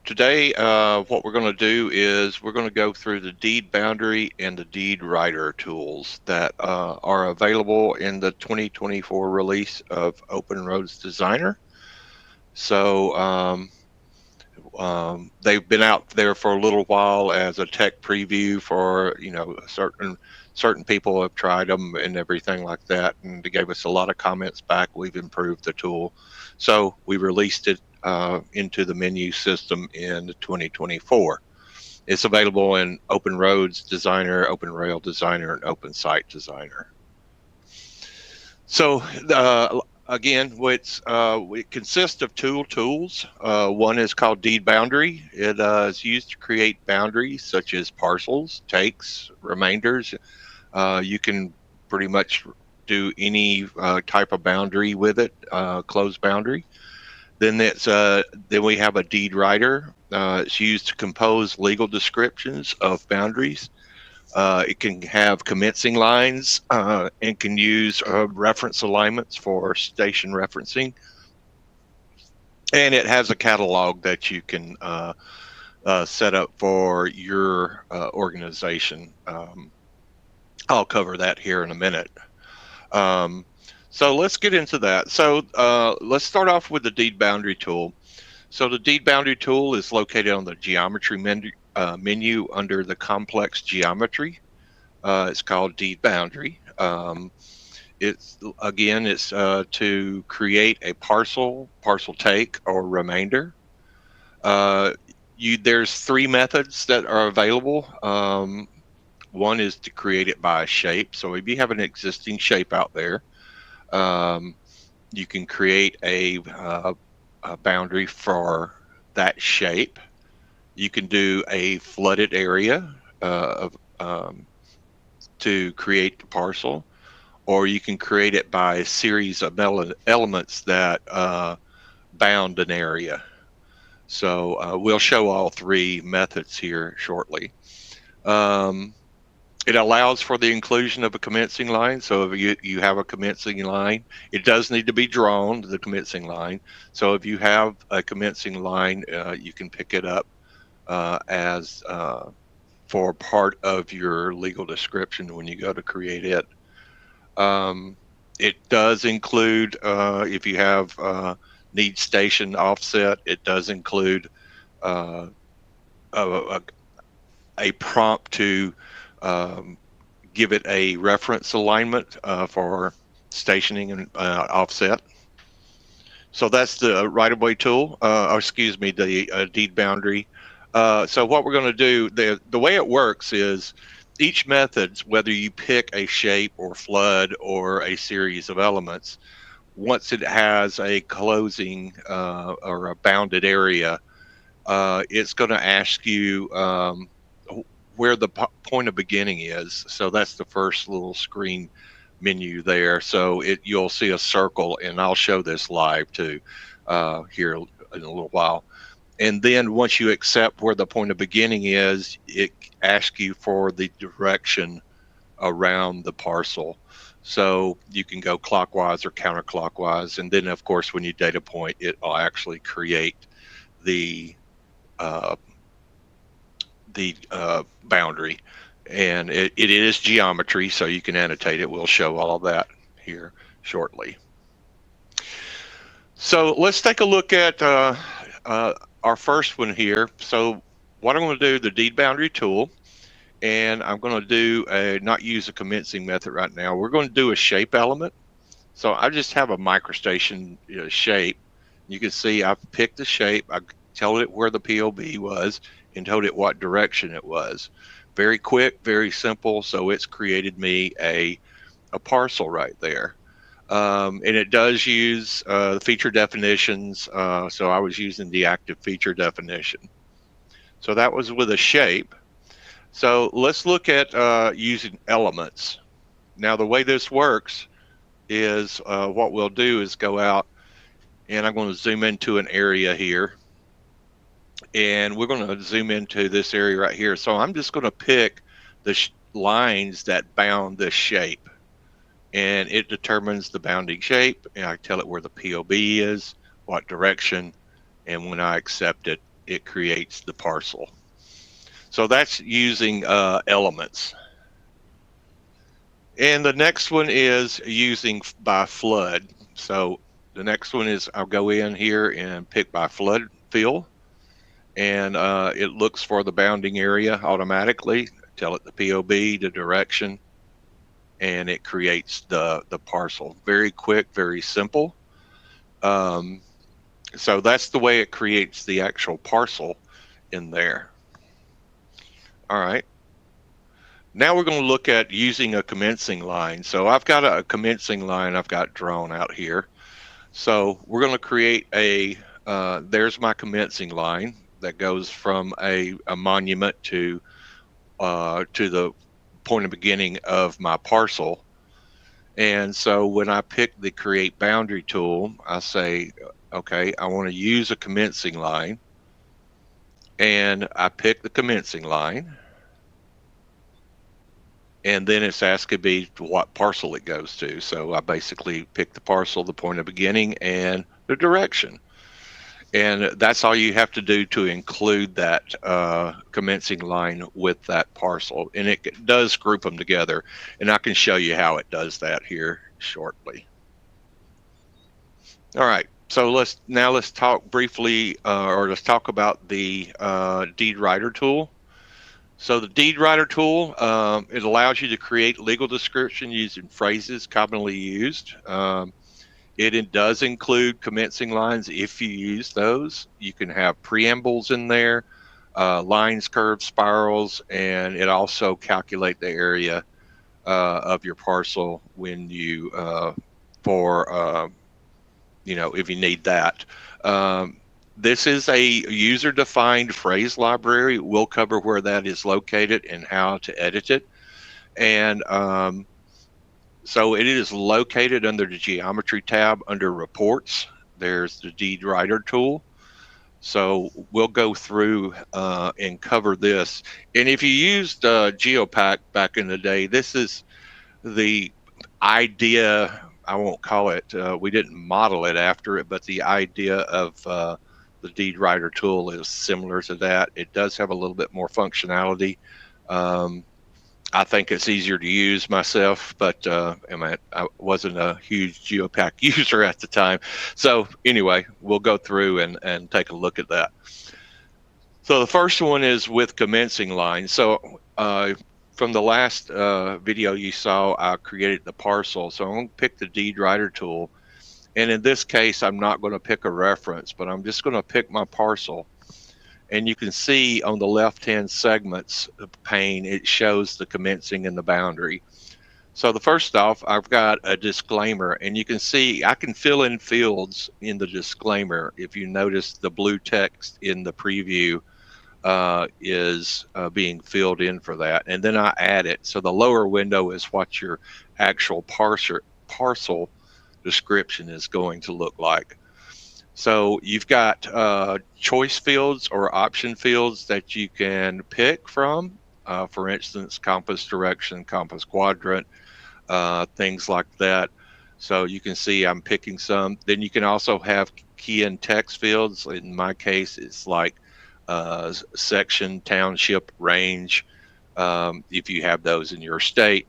today what we're going to do is we're going to go through the deed boundary and the deed writer tools that are available in the 2024 release of Open Roads Designer. So they've been out there for a little while as a tech preview for, certain people have tried them and everything like that, and they gave us a lot of comments back. We've improved the tool, so we released it into the menu system in 2024. It's available in Open Roads Designer, Open Rail Designer, and Open Site Designer. So again, it consists of two tools. One is called Deed Boundary. It is used to create boundaries such as parcels, takes, remainders. You can pretty much do any type of boundary with it, closed boundary. Then we have a deed writer. It's used to compose legal descriptions of boundaries. It can have commencing lines and can use reference alignments for station referencing. And it has a catalog that you can set up for your organization. I'll cover that here in a minute. So let's get into that. So let's start off with the deed boundary tool. So the deed boundary tool is located on the geometry menu under the complex geometry. It's called deed boundary. It's to create a parcel take, or remainder. There's three methods that are available. One is to create it by a shape. So if you have an existing shape out there, you can create a boundary for that shape. You can do a flooded area to create the parcel, or you can create it by a series of elements that bound an area. So we'll show all three methods here shortly. It allows for the inclusion of a commencing line. So if you have a commencing line, it does need to be drawn, the commencing line. So if you have a commencing line, you can pick it up as for part of your legal description when you go to create it. It does include, if you have need station offset, it does include a prompt to give it a reference alignment for stationing and offset. So that's the right-of-way tool, the deed boundary. So what we're going to do, the way it works is each method, whether you pick a shape or flood or a series of elements, once it has a closing or a bounded area, it's going to ask you where the point of beginning is. So that's the first little screen menu there. So you'll see a circle, and I'll show this live too here in a little while. And then once you accept where the point of beginning is, it asks you for the direction around the parcel. So you can go clockwise or counterclockwise. And then, of course, when you data point, it will actually create the boundary. And it is geometry, so you can annotate it. We'll show all of that here shortly. So let's take a look at our first one here. So what I'm going to do, the deed boundary tool, and I'm going to do not use a commencing method right now. We're going to do a shape element. So I just have a microstation shape. You can see I've picked the shape. I told it where the POB was and told it what direction it was. Very quick, very simple. So it's created me a parcel right there. And it does use feature definitions. So I was using the active feature definition. So that was with a shape. So let's look at using elements. Now the way this works is what we'll do is go out, and I'm going to zoom into an area here. And we're going to zoom into this area right here. So I'm just going to pick the lines that bound this shape. And it determines the bounding shape, and I tell it where the POB is, what direction, and when I accept it, it creates the parcel. So that's using elements. And the next one is using by flood. So the next one is I'll go in here and pick by flood fill, and it looks for the bounding area automatically, tell it the POB, the direction, and it creates the parcel. Very quick, very simple. So that's the way it creates the actual parcel in there. All right. Now we're going to look at using a commencing line. So I've got a commencing line I've got drawn out here. So we're going to create there's my commencing line that goes from a monument to the point of beginning of my parcel. And so when I pick the create boundary tool, I say, okay, I want to use a commencing line, and I pick the commencing line, and then it's asking me what parcel it goes to. So I basically pick the parcel, the point of beginning, and the direction. And that's all you have to do to include that commencing line with that parcel. And it does group them together. And I can show you how it does that here shortly. All right. So let's talk briefly, or let's talk about the deed writer tool. So the deed writer tool, it allows you to create legal description using phrases commonly used. It does include commencing lines if you use those. You can have preambles in there, lines, curves, spirals, and it also calculate the area of your parcel when you if you need that. This is a user-defined phrase library. We'll cover where that is located and how to edit it. And so it is located under the Geometry tab under Reports. There's the Deed Writer tool. So we'll go through and cover this. And if you used Geopack back in the day, this is the idea. I won't call it, we didn't model it after it, but the idea of the Deed Writer tool is similar to that. It does have a little bit more functionality. I think it's easier to use myself, but I wasn't a huge Geopack user at the time. So anyway, we'll go through and take a look at that. So the first one is with commencing line. So from the last video you saw, I created the parcel. So I'm going to pick the Deed Writer tool. And in this case, I'm not going to pick a reference, but I'm just going to pick my parcel. And you can see on the left-hand segments pane, it shows the commencing and the boundary. So the first off, I've got a disclaimer, and you can see I can fill in fields in the disclaimer. If you notice, the blue text in the preview is being filled in for that. And then I add it. So the lower window is what your actual parcel description is going to look like. So you've got choice fields or option fields that you can pick from. For instance, compass direction, compass quadrant, things like that. So you can see I'm picking some. Then you can also have key in text fields. In my case, it's like section, township, range, if you have those in your state.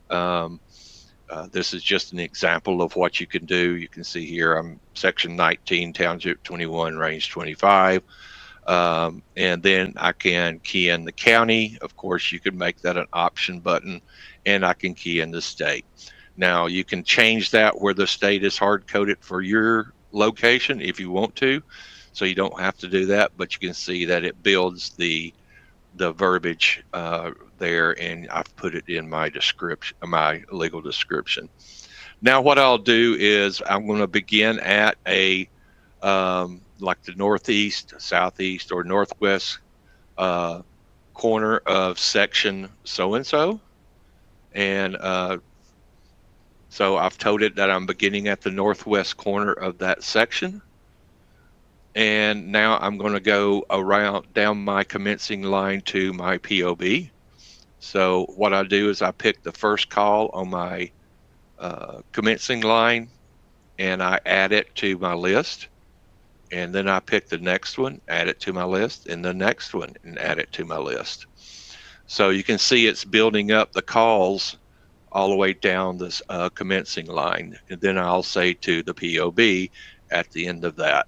This is just an example of what you can do. You can see here I'm section 19, township 21, range 25. And then I can key in the county. Of course, you can make that an option button, and I can key in the state. Now, you can change that where the state is hard-coded for your location if you want to, so you don't have to do that, but you can see that it builds the verbiage there, and I've put it in my description, my legal description. Now what I'll do is I'm going to begin at a like the northeast, southeast, or northwest corner of section so-and-so, and so I've told it that I'm beginning at the northwest corner of that section. And now I'm going to go around down my commencing line to my POB. So what I do is I pick the first call on my commencing line, and I add it to my list. and then I pick the next one, add it to my list, and the next one, and add it to my list. So you can see it's building up the calls all the way down this commencing line. And then I'll say to the POB at the end of that.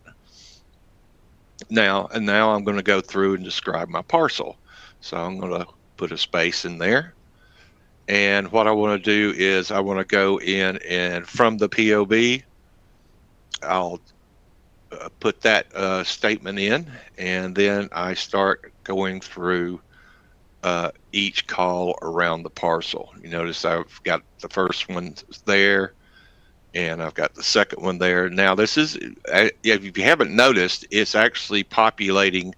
Now I'm going to go through and describe my parcel. So I'm going to put a space in there. And what I want to do is I want to go in, and from the POB, I'll put that statement in, and then I start going through each call around the parcel. You notice I've got the first one there, and I've got the second one there. Now this is, if you haven't noticed, it's actually populating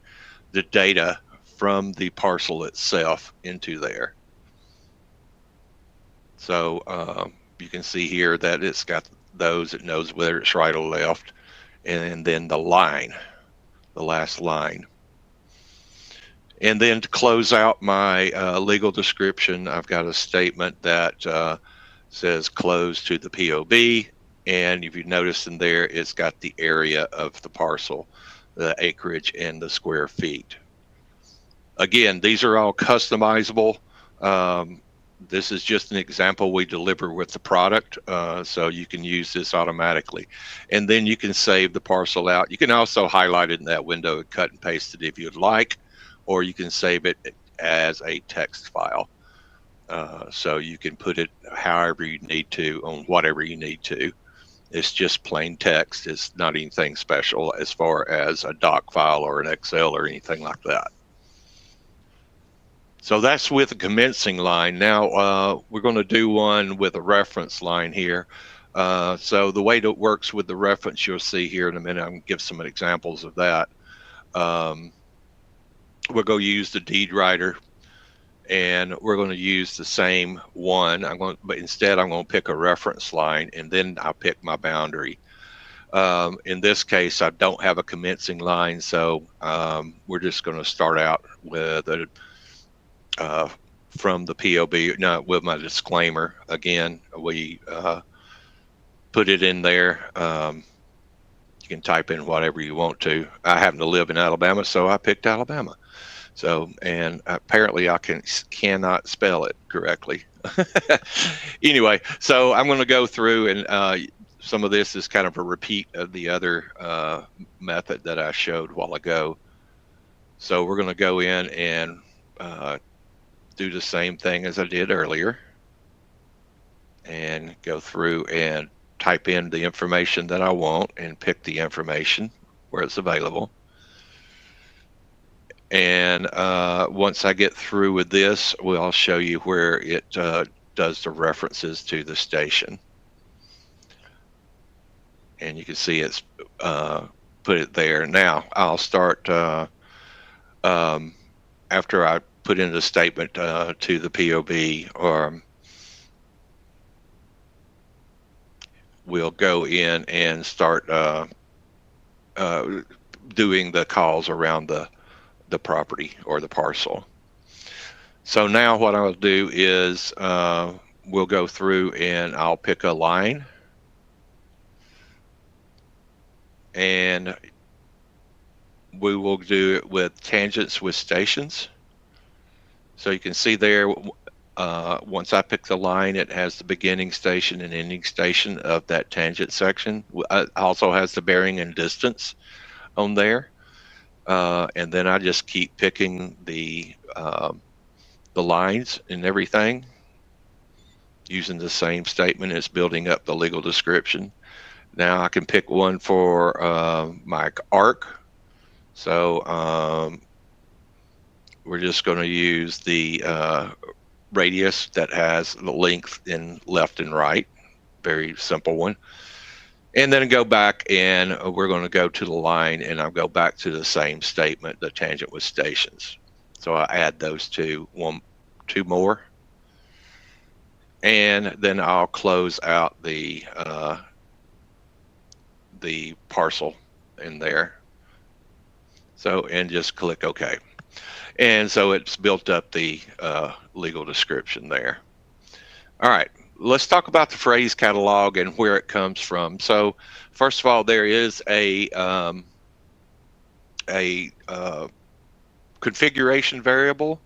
the data from the parcel itself into there. So you can see here that it's got those, it knows whether it's right or left, and then the line, the last line. And then to close out my legal description, I've got a statement that says close to the POB. And if you notice in there, it's got the area of the parcel, the acreage, and the square feet. Again, these are all customizable. This is just an example we deliver with the product, so you can use this automatically. And then you can save the parcel out. You can also highlight it in that window and cut and paste it if you'd like, or you can save it as a text file. So you can put it however you need to on whatever you need to. It's just plain text. It's not anything special as far as a doc file or an Excel or anything like that. So that's with a commencing line. Now we're going to do one with a reference line here. So the way that works with the reference, you'll see here in a minute. I'm going to give some examples of that. We're going to use the deed writer, and we're going to use the same one. But instead I'm going to pick a reference line, and then I'll pick my boundary. In this case, I don't have a commencing line, so we're just going to start out with a from the POB, with my disclaimer. Again, we put it in there. You can type in whatever you want to. I happen to live in Alabama, so I picked Alabama. So, and apparently I cannot spell it correctly. Anyway, so I'm going to go through, and some of this is kind of a repeat of the other method that I showed a while ago. So we're going to go in and do the same thing as I did earlier, and go through and type in the information that I want and pick the information where it's available. And once I get through with this, I'll show you where it does the references to the station. And you can see it's put it there. Now I'll start, after I put in the statement to the POB, or we'll go in and start doing the calls around the property or the parcel. So now what I'll do is we'll go through and I'll pick a line, and we will do it with tangents with stations. So you can see there, once I pick the line, it has the beginning station and ending station of that tangent section. It also has the bearing and distance on there. And then I just keep picking the lines and everything using the same statement. It's building up the legal description. Now I can pick one for my arc. So we're just going to use the radius that has the length in left and right. Very simple one. And then go back, and we're going to go to the line, and I'll go back to the same statement, the tangent with stations. So I add those two more, and then I'll close out the parcel in there. So, and just click OK. And so it's built up the legal description there. All right. Let's talk about the phrase catalog and where it comes from. So first of all, there is a a configuration variable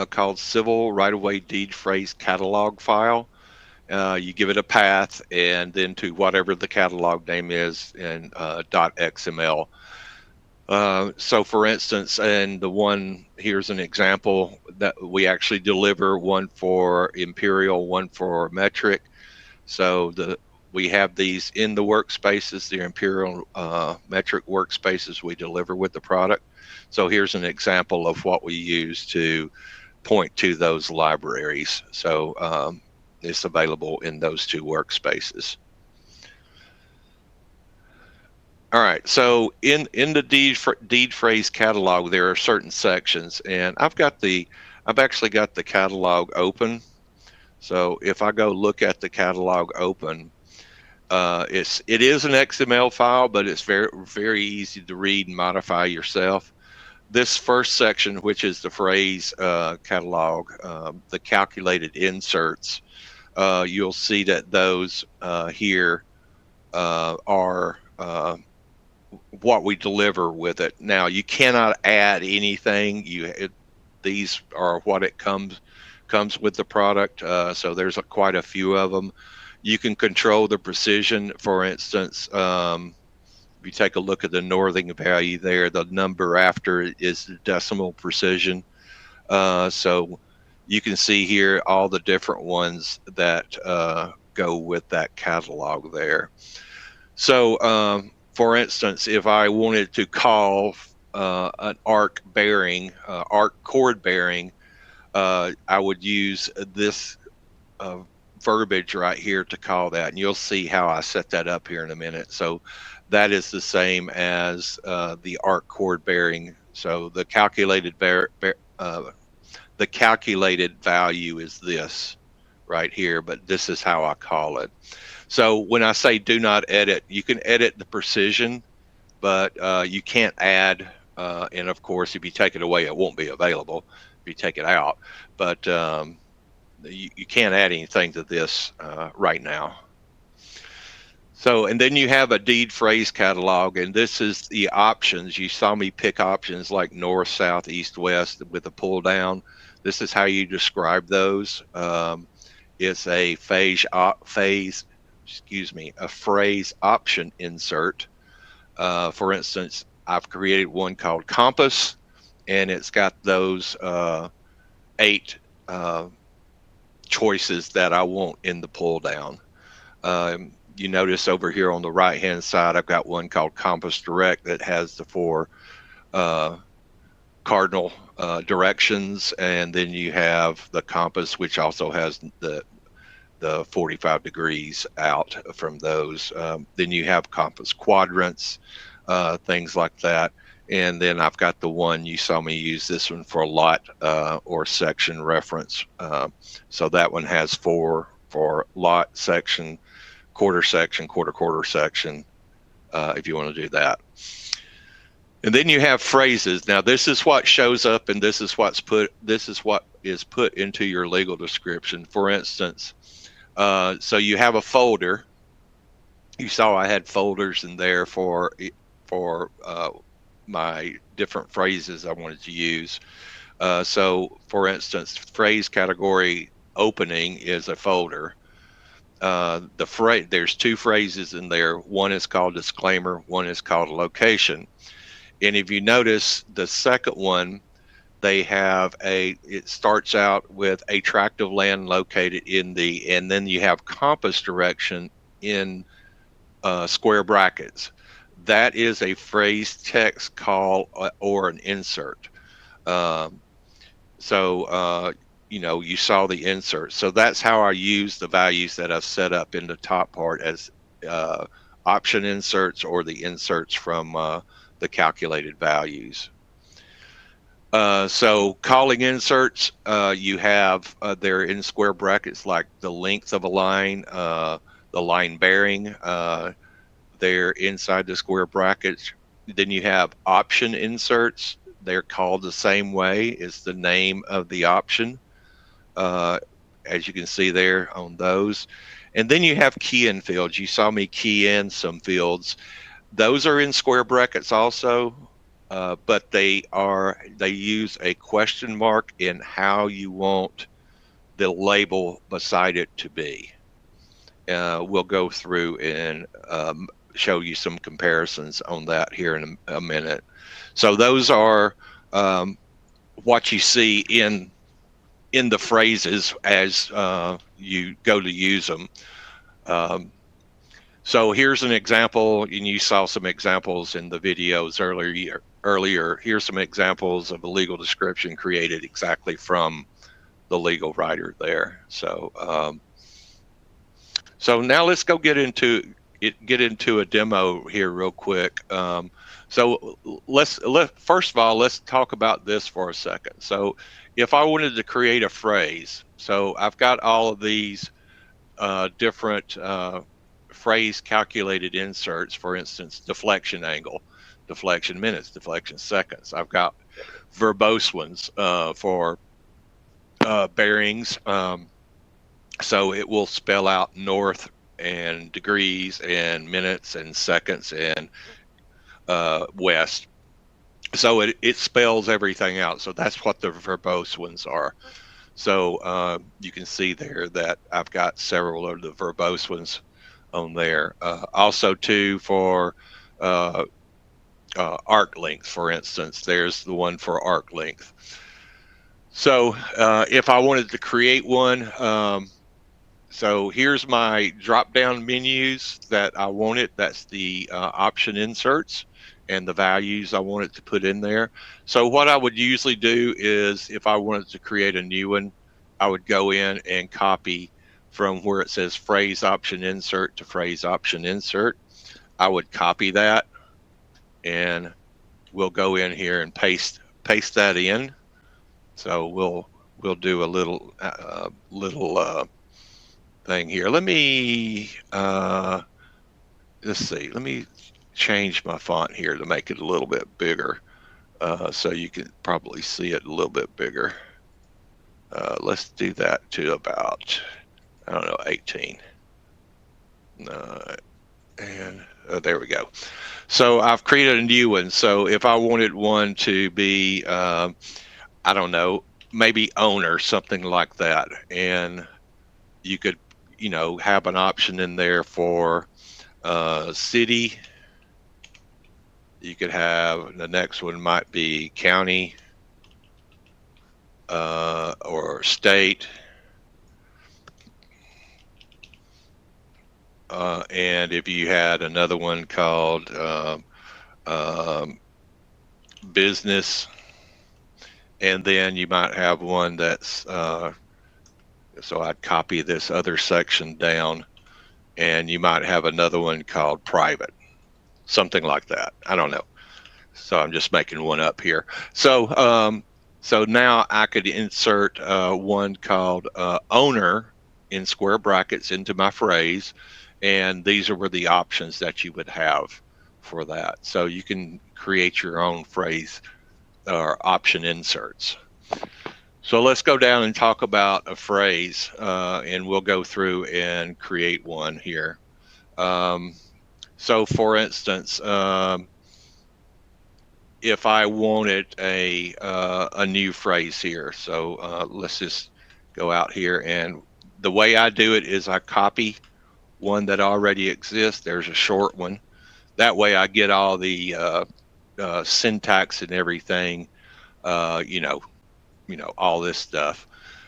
called civil right-of-way deed phrase catalog file. You give it a path and then to whatever the catalog name is in .xml. So for instance, and the one, here's an example that we actually deliver, one for imperial, one for metric. So we have these in the workspaces, the imperial metric workspaces we deliver with the product. So here's an example of what we use to point to those libraries. So it's available in those two workspaces. All right, so in the deed phrase catalog, there are certain sections, and I've actually got the catalog open. So if I go look at the catalog open, it is an XML file, but it's very easy to read and modify yourself. This first section, which is the phrase catalog, the calculated inserts, you'll see that those here are what we deliver with it. Now you cannot add anything. These are what it comes with the product. So there's quite a few of them. You can control the precision. For instance, if you take a look at the northing value there, the number after it is the decimal precision. So you can see here all the different ones that go with that catalog there. So for instance, if I wanted to call an arc bearing, arc chord bearing, I would use this verbiage right here to call that, and you'll see how I set that up here in a minute. So that is the same as the arc chord bearing. So the calculated the calculated value is this right here, but this is how I call it. So when I say do not edit, you can edit the precision, but you can't add. And of course, if you take it away, it won't be available if you take it out. But you can't add anything to this right now. So, and then you have a deed phrase catalog, and this is the options. You saw me pick options like north, south, east, west with a pull down. This is how you describe those. It's a a phrase option insert. For instance, I've created one called compass, and it's got those 8 choices that I want in the pull down. You notice over here on the right hand side, I've got one called Compass Direct that has the 4 cardinal directions, and then you have the compass, which also has the 45 degrees out from those. Then you have compass quadrants, things like that. And then I've got the one, you saw me use this one for lot or section reference. So that one has 4 for lot, section, quarter section, quarter section, if you want to do that. And then you have phrases. Now this is what shows up, and this is what is put into your legal description. For instance, so you have a folder. You saw I had folders in there for my different phrases I wanted to use. So for instance, phrase category opening is a folder. There's 2 phrases in there. One is called disclaimer, one is called location. And if you notice the second one, it starts out with a tract of land located and then you have compass direction in square brackets. That is a phrase text call or an insert. You saw the insert. So that's how I use the values that I've set up in the top part as option inserts or the inserts from the calculated values. So calling inserts, you have they're in square brackets, like the length of a line, the line bearing, they're inside the square brackets. Then you have option inserts. They're called the same way. It's the name of the option, as you can see there on those. And then you have key in fields. You saw me key in some fields. Those are in square brackets also. but they use a question mark in how you want the label beside it to be. We'll go through and show you some comparisons on that here in a minute. So those are what you see in the phrases as you go to use them. So here's an example, and you saw some examples in the videos earlier. Here's some examples of a legal description created exactly from the legal writer there. So so now let's go get into a demo here real quick. So first of all, let's talk about this for a second. So if I wanted to create a phrase, so I've got all of these different phrase calculated inserts. For instance, deflection angle, deflection minutes, deflection seconds. I've got verbose ones for bearings. So it will spell out north and degrees and minutes and seconds and west. So it spells everything out. So that's what the verbose ones are. So you can see there that I've got several of the verbose ones on there. Also too, for arc length, for instance, there's the one for arc length. So if I wanted to create one, so here's my drop down menus that I wanted. That's the option inserts and the values I wanted to put in there. So what I would usually do is, if I wanted to create a new one, I would go in and copy from where it says phrase option insert to phrase option insert. I would copy that, and we'll go in here and paste that in. So we'll do a little thing here. Let me let's see. Let me change my font here to make it a little bit bigger, so you can probably see it a little bit bigger. Let's do that to about, I don't know, 18. And there we go. So I've created a new one. So if I wanted one to be, I don't know, maybe owner, something like that, and you could, have an option in there for city. You could have, the next one might be county or state. And if you had another one called business, and then you might have one that's, so I'd copy this other section down, and you might have another one called private, something like that. I don't know. So I'm just making one up here. So so now I could insert one called owner in square brackets into my phrase, and these are the options that you would have for that. So you can create your own phrase or option inserts. So let's go down and talk about a phrase, and we'll go through and create one here. So for instance, if I wanted a new phrase here, so let's just go out here, and the way I do it is I copy one that already exists. There's a short one. That way I get all the syntax and everything, all this stuff.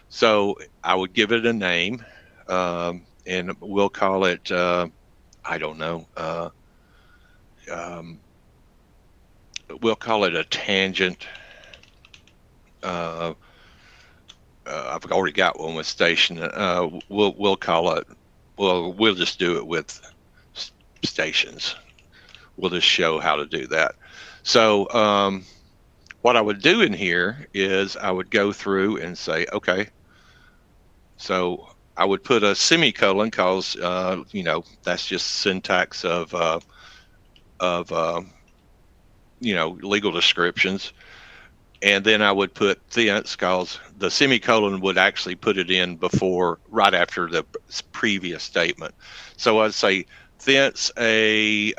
So I would give it a name, and we'll call it, I don't know, we'll call it a tangent. I've already got one with station. We'll call it, we'll just do it with stations. We'll just show how to do that. So what I would do in here is I would go through and say, okay, so I would put a semicolon, because that's just syntax of legal descriptions. And then I would put thence, because the semicolon would actually put it in right after the previous statement. So I'd say thence a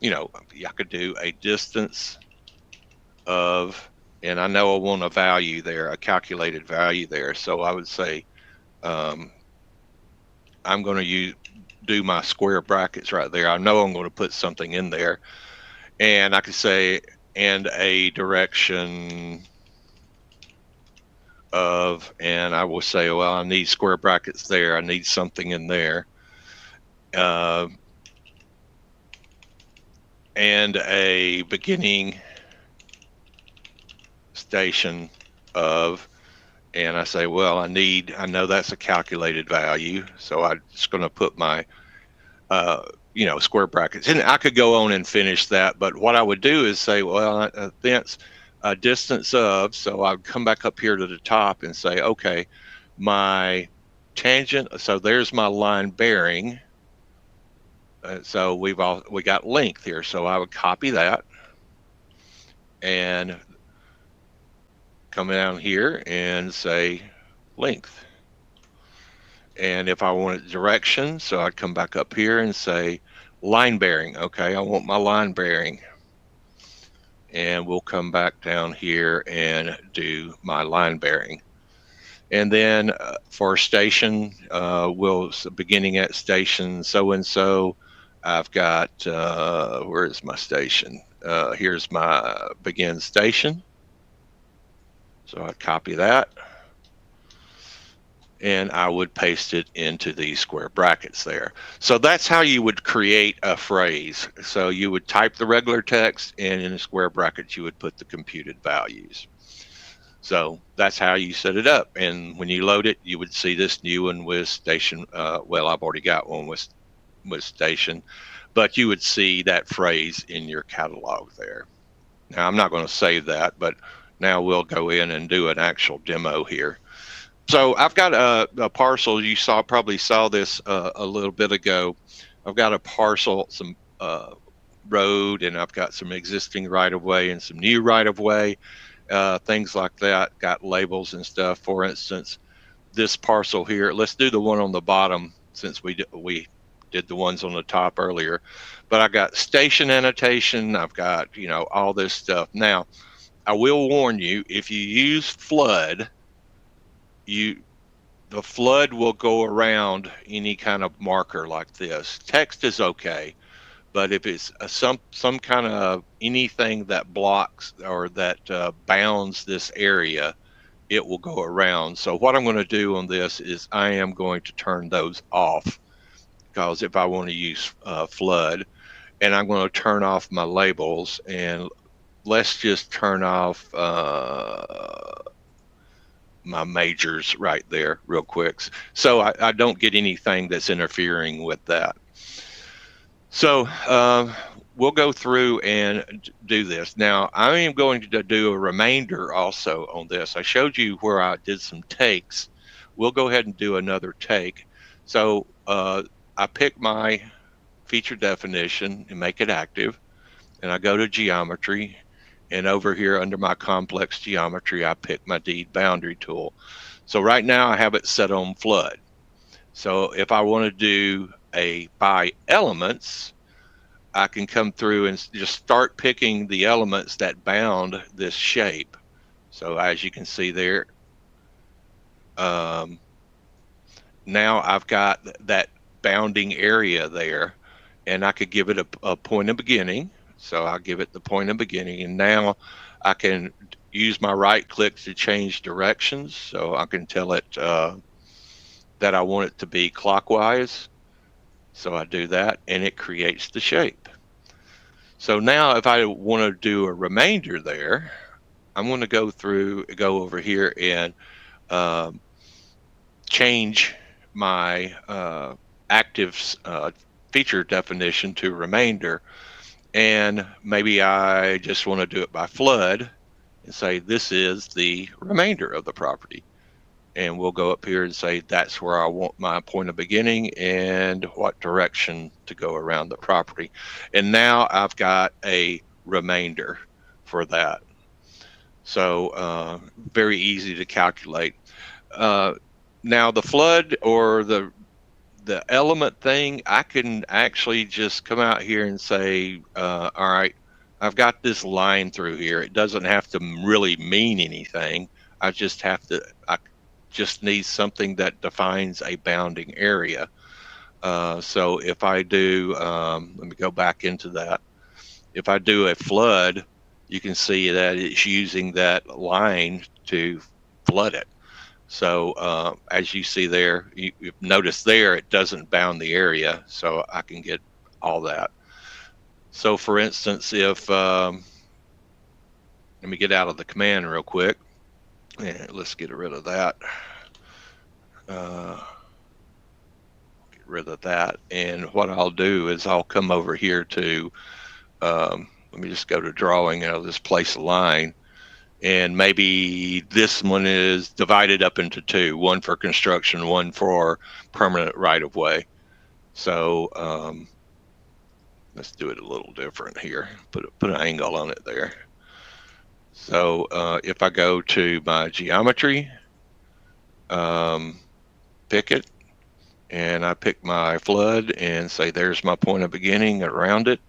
I could do a distance of, and I know I want a value there, a calculated value there. So I would say I'm going to do my square brackets right there. I know I'm going to put something in there, and I could say, and a direction of, and I will say, well, I need square brackets there. I need something in there. And a beginning station of, and I say, well, I know that's a calculated value, so I'm just going to put my, square brackets. And I could go on and finish that, but what I would do is say, well, thence a distance of, so I'd come back up here to the top and say, okay, my tangent, so there's my line bearing. So we got length here, so I would copy that and come down here and say length. And if I wanted direction, so I'd come back up here and say line bearing. Okay, I want my line bearing. And we'll come back down here and do my line bearing. And then for station, beginning at station so-and-so, I've got, where is my station? Here's my begin station. So I copy that. And I would paste it into these square brackets there. So that's how you would create a phrase. So you would type the regular text, and in the square brackets, you would put the computed values. So that's how you set it up. And when you load it, you would see this new one with station. Well, I've already got one with station, but you would see that phrase in your catalog there. Now, I'm not going to save that, but now we'll go in and do an actual demo here. So I've got a parcel. You probably saw this a little bit ago. I've got a parcel, some road, and I've got some existing right-of-way and some new right-of-way, things like that. Got labels and stuff. For instance, this parcel here. Let's do the one on the bottom since we did the ones on the top earlier. But I got station annotation. I've got all this stuff. Now, I will warn you, if you use flood, the flood will go around any kind of marker like this. Text is okay, but if it's some kind of anything that blocks or that bounds this area, it will go around. So what I'm going to do on this is I am going to turn those off, because if I want to use flood, and I'm going to turn off my labels, and let's just turn off my majors right there real quick, so I don't get anything that's interfering with that. So we'll go through and do this. Now I am going to do a remainder also on this. I showed you where I did some takes. We'll go ahead and do another take. So I pick my feature definition and make it active, and I go to geometry, and over here under my complex geometry, I pick my deed boundary tool. So right now I have it set on flood. So if I want to do a by elements, I can come through and just start picking the elements that bound this shape. So as you can see there, now I've got that bounding area there, and I could give it a point of beginning. So I'll give it the point of beginning, and now I can use my right click to change directions. So I can tell it that I want it to be clockwise. So I do that, and it creates the shape. So now if I want to do a remainder there, I'm going to go over here and change my active feature definition to remainder. And maybe I just want to do it by flood and say this is the remainder of the property. And we'll go up here and say that's where I want my point of beginning and what direction to go around the property. And now I've got a remainder for that. So very easy to calculate. Now the flood or the the element thing, I can actually just come out here and say, all right, I've got this line through here. It doesn't have to really mean anything. I just have to, I just need something that defines a bounding area. So if I do, let me go back into that. If I do a flood, you can see that it's using that line to flood it. So as you see there, you notice there it doesn't bound the area, so I can get all that. So for instance, if let me get out of the command real quick, and let's get rid of that. Get rid of that, and what I'll do is I'll come over here to let me just go to drawing. I'll just place a line, and maybe this one is divided up into two, one for construction, one for permanent right-of-way. So let's do it a little different here. Put an angle on it there. So if I go to my geometry, pick it, and I pick my flood and say there's my point of beginning around it.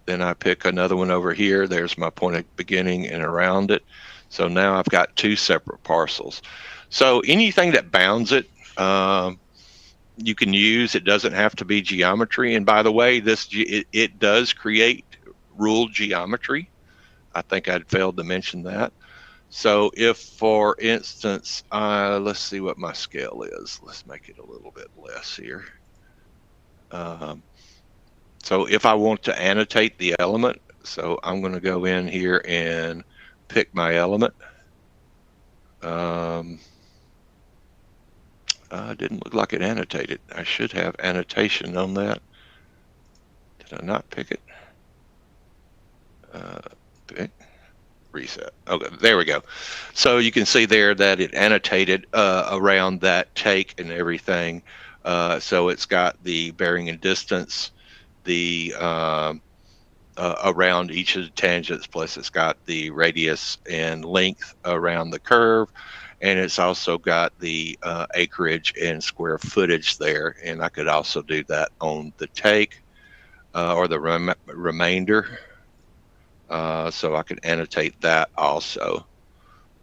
Then I pick another one over here. There's my point of beginning and around it. So now I've got two separate parcels. So anything that bounds it, you can use. It doesn't have to be geometry. And by the way, it does create ruled geometry. I think I'd failed to mention that. So if, for instance, let's see what my scale is. Let's make it a little bit less here. So if I want to annotate the element, so I'm going to go in here and pick my element. Didn't look like it annotated. I should have annotation on that. Did I not pick it? Pick, reset. Okay, there we go. So you can see there that it annotated around that take and everything. So it's got the bearing and distance, the around each of the tangents, plus it's got the radius and length around the curve, and it's also got the acreage and square footage there. And I could also do that on the take or the remainder. So I could annotate that also.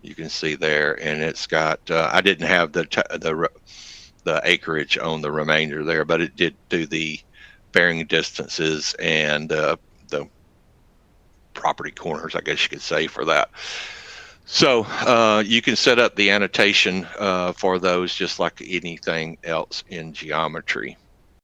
You can see there, and it's got. I didn't have the acreage on the remainder there, but it did do the bearing distances and the property corners, I guess you could say, for that. So you can set up the annotation for those just like anything else in geometry.